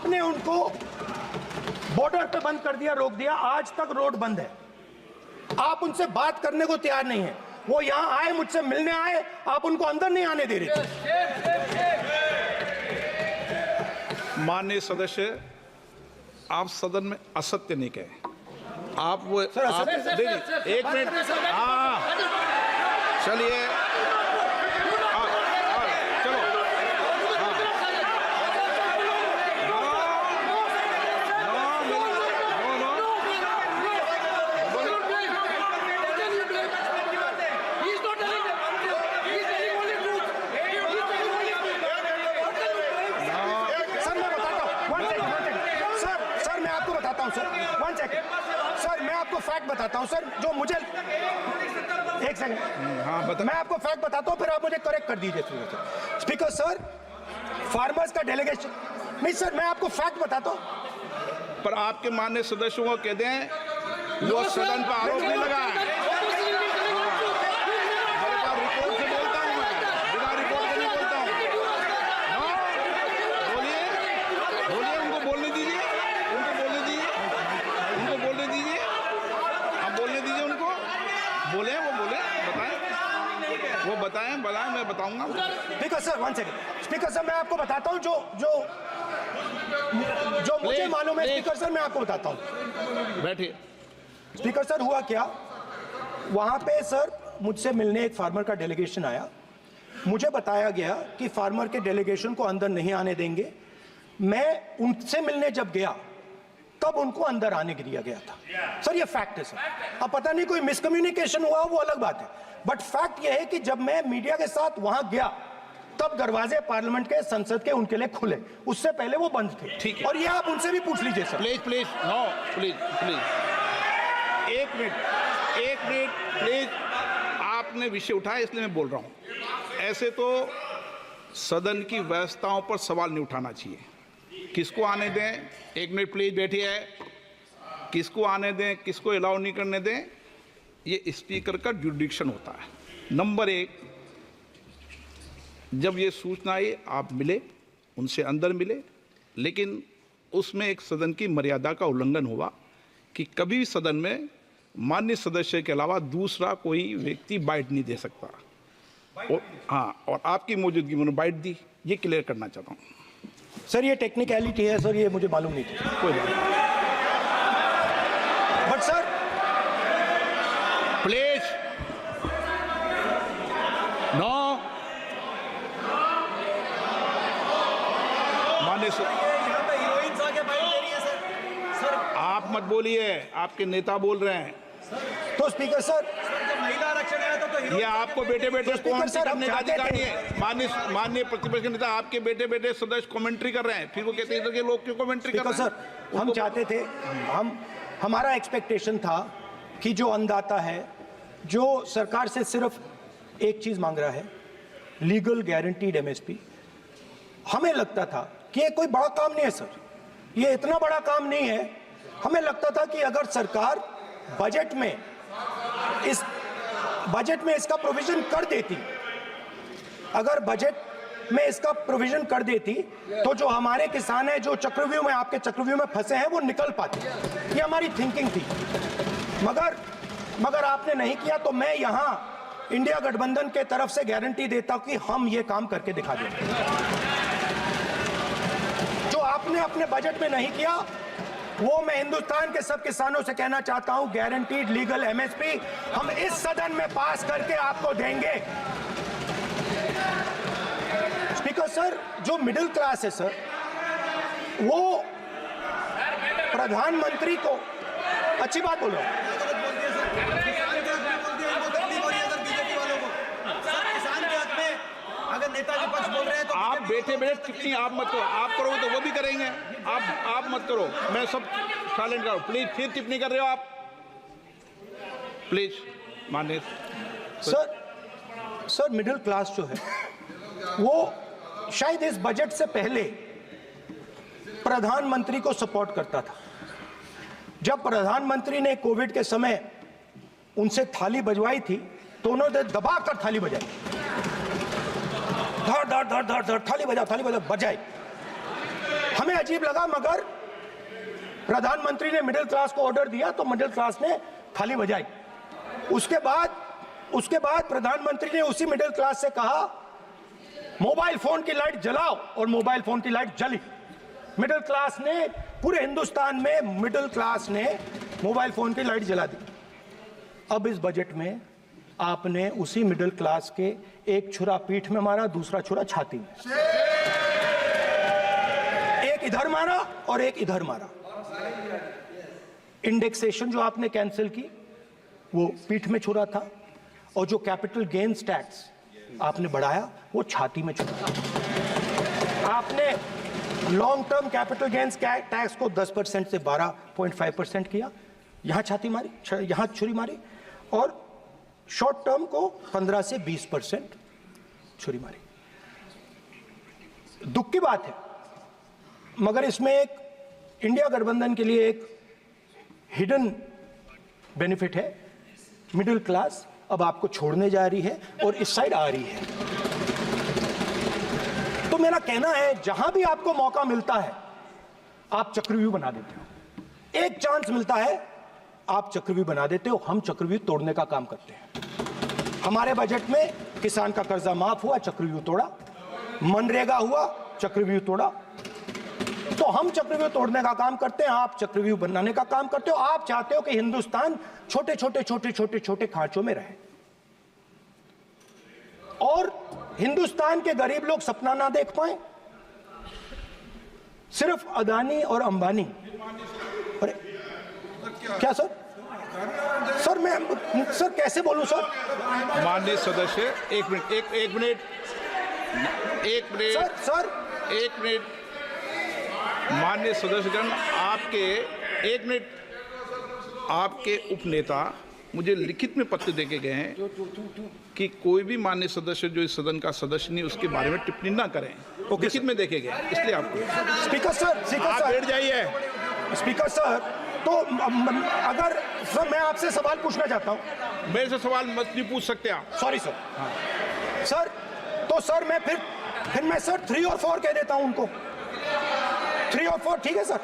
आपने उनको बॉर्डर पे बंद कर दिया, रोक दिया, आज तक रोड बंद है। आप उनसे बात करने को तैयार नहीं है। वो यहां आए, मुझसे मिलने आए, आप उनको अंदर नहीं आने दे रहे थे। माननीय सदस्य, आप सदन में असत्य नहीं कहे। आप वो सर, आप, एक मिनट, हाँ चलिए, चलो, सर मैं आपको फैक्ट बताता हूं सर, जो मुझे एक सेकंड, हाँ बता, मैं आपको फैक्ट बताता हूं, फिर आप मुझे करेक्ट कर दीजिए। स्पीकर सर, फार्मर्स का डेलीगेशन, नहीं सर मैं आपको फैक्ट बताता हूं। पर आपके माननीय सदस्यों को कह दें वो सदन पर आरोप नहीं लगाए। रिपोर्ट से बोलता हूं मैं, बिना रिपोर्ट के नहीं बोलता हूं। बोलिए, बोलिए, उनको बोलने दीजिए, उनको बोलने दीजिए, उनको बोलने दीजिए, आप बोलने दीजिए उनको, बोले, वो बोले, बताएं, वो बताएं, मैं बताऊंगा। Speaker sir, one second. Speaker sir, मैं आपको बताता हूं जो मुझे मालूम है। स्पीकर सर, मैं आपको बताता हूं। बैठिए। स्पीकर सर, हुआ क्या, वहां पे सर मुझसे मिलने एक फार्मर का डेलीगेशन आया। मुझे बताया गया कि फार्मर के डेलीगेशन को अंदर नहीं आने देंगे। मैं उनसे मिलने जब गया तब उनको अंदर आने दिया गया था। सर ये फैक्ट है सर। अब पता नहीं कोई मिसकम्युनिकेशन हुआ, वो अलग बात है, बट फैक्ट ये है कि जब मैं मीडिया के साथ वहां गया तब दरवाजे पार्लियामेंट के, संसद के उनके लिए खुले, उससे पहले वो बंद थे। ठीक है। और ये आप उनसे भी पूछ लीजिए sir. Please please, no please please, एक मिनट प्लीज, आपने विषय उठाया इसलिए मैं बोल रहा हूं। ऐसे तो सदन की व्यवस्थाओं पर सवाल नहीं उठाना चाहिए। किसको आने दें, एक मिनट प्लीज बैठिए, किसको आने दें, किसको अलाउ नहीं करने दें, ये स्पीकर का जुडिक्शन होता है। नंबर एक, जब ये सूचना आई आप मिले, उनसे अंदर मिले, लेकिन उसमें एक सदन की मर्यादा का उल्लंघन हुआ कि कभी भी सदन में माननीय सदस्य के अलावा दूसरा कोई व्यक्ति बाइट नहीं दे सकता। और हाँ, और आपकी मौजूदगी में बाइट दी, ये क्लियर करना चाहता हूँ। सर ये टेक्निकलिटी है सर, ये मुझे मालूम नहीं थी। कोई बात नहीं, बट सर प्लीज, नो, माननीय आप मत बोलिए, आपके नेता बोल रहे हैं। तो स्पीकर सर, महिला आरक्षण है तो ये आपको बेटे बेटे कमेंट्री सर, करने का अधिकार नहीं है। माननीय प्रतिपक्ष के नेता आपके बेटे बेटे सदस्य कमेंट्री कर रहे हैं, फिर वो कहते हैं कि लोग क्यों कमेंट्री कर रहे हैं। सर हम चाहते थे, हमारा एक्सपेक्टेशन था कि जो अन्नदाता है, जो सरकार से सिर्फ एक चीज मांग रहा है, लीगल गारंटीड एमएसपी, हमें लगता था कि ये कोई बड़ा काम नहीं है सर, ये इतना बड़ा काम नहीं है। हमें लगता था कि अगर सरकार बजट में इसका प्रोविजन कर देती, अगर बजट में इसका प्रोविजन कर देती, तो जो हमारे किसान हैं जो चक्रव्यूह में, आपके चक्रव्यूह में फंसे हैं, वो निकल पाते। ये हमारी थिंकिंग थी, मगर आपने नहीं किया। तो मैं यहां इंडिया गठबंधन के तरफ से गारंटी देता हूं कि हम ये काम करके दिखा देंगे। जो आपने अपने बजट में नहीं किया, वो मैं हिंदुस्तान के सब किसानों से कहना चाहता हूं, गारंटीड लीगल एमएसपी हम इस सदन में पास करके आपको देंगे। स्पीकर सर, जो मिडिल क्लास है सर, वो प्रधानमंत्री को, अच्छी बात बोलो, अगर नेता विपक्ष बोल रहे हैं तो आप बैठे बैठे टिप्पणी आप मत करो, आप करोगे तो वो भी करेंगे, आप मत करो, मैं सब साइलेंट करो प्लीज। फिर टिप्पणी कर रहे हो आप, प्लीज माननीय सर मिडिल क्लास जो है वो शायद इस बजट से पहले प्रधानमंत्री को सपोर्ट करता था। जब प्रधानमंत्री ने कोविड के समय उनसे थाली बजवाई थी तो उन्होंने दबाकर थाली बजाई, धड़ धड़ धड़ धड़ धड़ थाली बजा बजाई। हमें अजीब लगा, मगर प्रधानमंत्री ने मिडिल क्लास को ऑर्डर दिया तो मिडिल क्लास ने थाली बजाई। उसके बाद प्रधानमंत्री ने उसी मिडिल क्लास से कहा मोबाइल फोन की लाइट जलाओ, और मोबाइल फोन की लाइट जली। मिडिल क्लास ने, पूरे हिंदुस्तान में मिडिल क्लास ने मोबाइल फोन की लाइट जला दी। अब इस बजट में आपने उसी मिडिल क्लास के एक छुरा पीठ में मारा, दूसरा छुरा छाती में, एक इधर मारा और एक इधर मारा। इंडेक्सेशन जो आपने कैंसिल की वो पीठ में छुरा था, और जो कैपिटल गेन्स टैक्स आपने बढ़ाया वो छाती में छुरा था। आपने long term capital gains tax को 10% से 12.5% किया, यहां छाती मारी, यहां छुरी मारी, और शॉर्ट टर्म को 15 से 20% छुरी मारी। दुख की बात है, मगर इसमें एक इंडिया गठबंधन के लिए एक हिडन बेनिफिट है। मिडिल क्लास अब आपको छोड़ने जा रही है और इस साइड आ रही है। तो मेरा कहना है, जहां भी आपको मौका मिलता है आप चक्रव्यूह बना देते हो। एक चांस मिलता है आप चक्रव्यूह बना देते हो। हम चक्रव्यूह तोड़ने का काम करते हैं। हमारे बजट में किसान का कर्जा माफ हुआ, चक्रव्यूह तोड़ा। मनरेगा हुआ, चक्रव्यूह तोड़ा। तो हम चक्रव्यूह तोड़ने का काम करते हैं, आप चक्रव्यूह बनाने का काम करते हो। आप चाहते हो कि हिंदुस्तान छोटे छोटे खांचों में रहे, और हिंदुस्तान के गरीब लोग सपना ना देख पाए। सिर्फ अदानी और अंबानी। अरे क्या सर? सर मैं सर कैसे बोलूं सर? माननीय सदस्य, एक मिनट सर माननीय सदस्यगण, आपके उपनेता मुझे लिखित में पत्र देके गए हैं कि कोई भी माननीय सदस्य जो इस सदन का सदस्य नहीं उसके बारे में टिप्पणी ना करें। लिखित में देखे गए, इसलिए आपको। स्पीकर सर आप बैठ जाइए। स्पीकर सर, तो अगर सर मैं आपसे सवाल पूछना चाहता हूं। मेरे से सवाल मत नहीं पूछ सकते आप। Sorry sir. सर तो सर मैं फिर मैं सर 3 और 4 कह देता हूं उनको। 3 और 4 ठीक है सर?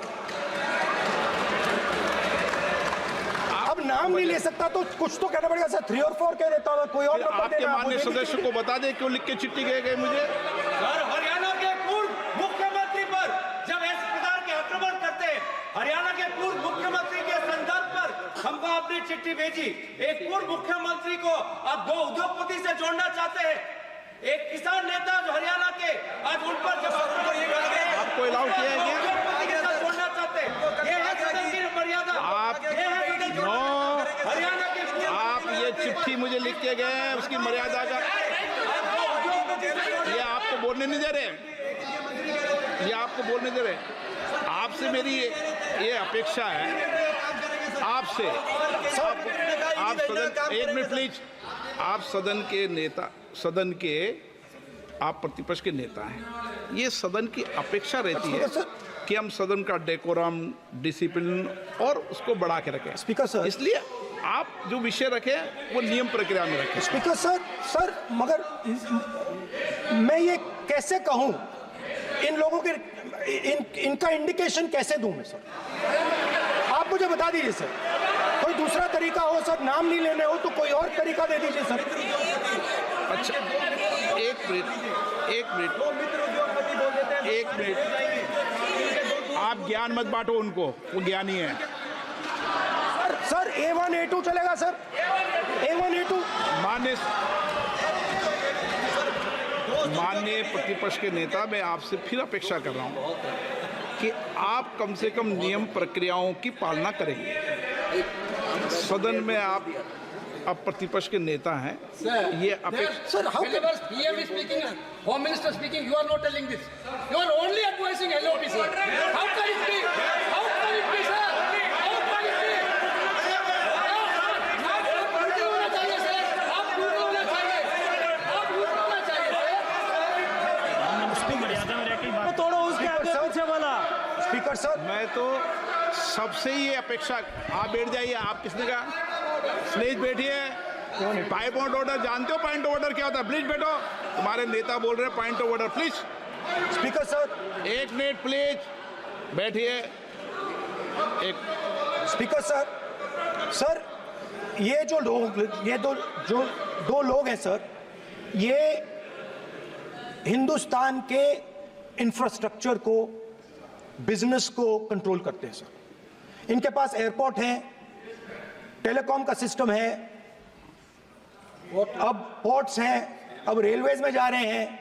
अब नाम नहीं ले सकता तो कुछ तो कहना पड़ेगा सर। 3 और 4 कह देता हूं, कोई और नंबर आपके देना। माननीय सदस्य को बता दें क्यों लिख के चिट्ठी गए मुझे। सर, हरियाणा के पूर्व मुख्यमंत्री पर जब इस प्रकार के आक्रमण करते हैं, हरियाणा के पूर्व मुख्यमंत्री के संदर्भ पर हमको आपने चिट्ठी भेजी। एक पूर्व मुख्यमंत्री को आप 2 उद्योगपति से जोड़ना चाहते हैं, एक किसान नेता जो हरियाणा के, आज उन पर जब आपको अलाउ किया है उद्योगपति के साथ जोड़ना चाहते हैं। ये है सदन की मर्यादा। हरियाणा के आप ये चिट्ठी मुझे लिख के गए हैं, उसकी मर्यादा का ये आपको बोलने नहीं दे रहे, ये आपको बोलने दे रहे। आपसे मेरी ये अपेक्षा है, आपसे आप सदन, एक मिनट प्लीज, आप सदन के नेता, सदन के आप प्रतिपक्ष के नेता हैं। ये सदन की अपेक्षा रहती है कि हम सदन का डेकोरम, डिसिप्लिन और उसको बढ़ा के रखें। स्पीकर सर, इसलिए आप जो विषय रखें वो नियम प्रक्रिया में रखें। स्पीकर सर मगर मैं ये कैसे कहूं, इन लोगों के इनका इंडिकेशन कैसे दूं मैं सर? आप मुझे बता दीजिए सर, कोई दूसरा तरीका हो सर, नाम नहीं लेने हो तो कोई और तरीका दे दीजिए सर। अच्छा, एक मिनट, आप ज्ञान मत बांटो उनको, वो ज्ञानी है। सर A1 A2 चलेगा सर? A1 A2 माननीय प्रतिपक्ष के नेता, मैं आपसे फिर अपेक्षा कर रहा हूं कि आप कम से कम नियम प्रक्रियाओं की पालना करेंगे। सदन में आप अब प्रतिपक्ष के नेता हैं, ये अपेक्षा। Sir how PM is speaking, Home Minister speaking, you are not telling this. You are only advising LOP, sir. How can it be? How can it be, sir? How can it be? आप duty होना चाहिए, sir. आप duty होना चाहिए। आप duty होना चाहिए, sir. मर्यादा में रहकर बात तोड़ो, उसके आगे पीछे वाला। स्पीकर सर, मैं तो सबसे ये अपेक्षा, आप बैठ जाइए। आप किसने कहा? प्लीज बैठिए। पॉइंट ऑफ ऑर्डर जानते हो? पॉइंट ऑफ ऑर्डर क्या होता है? प्लीज बैठो। तुम्हारे नेता बोल रहे हैं point of order, please. Speaker sir, एक मिनट प्लीज। बैठिए। एक स्पीकर सर, सर ये जो लोग, ये दो लोग हैं सर, ये हिंदुस्तान के इंफ्रास्ट्रक्चर को, बिजनेस को कंट्रोल करते हैं सर। इनके पास एयरपोर्ट है, टेलीकॉम का सिस्टम है, अब पोर्ट्स हैं, अब रेलवेज में जा रहे हैं।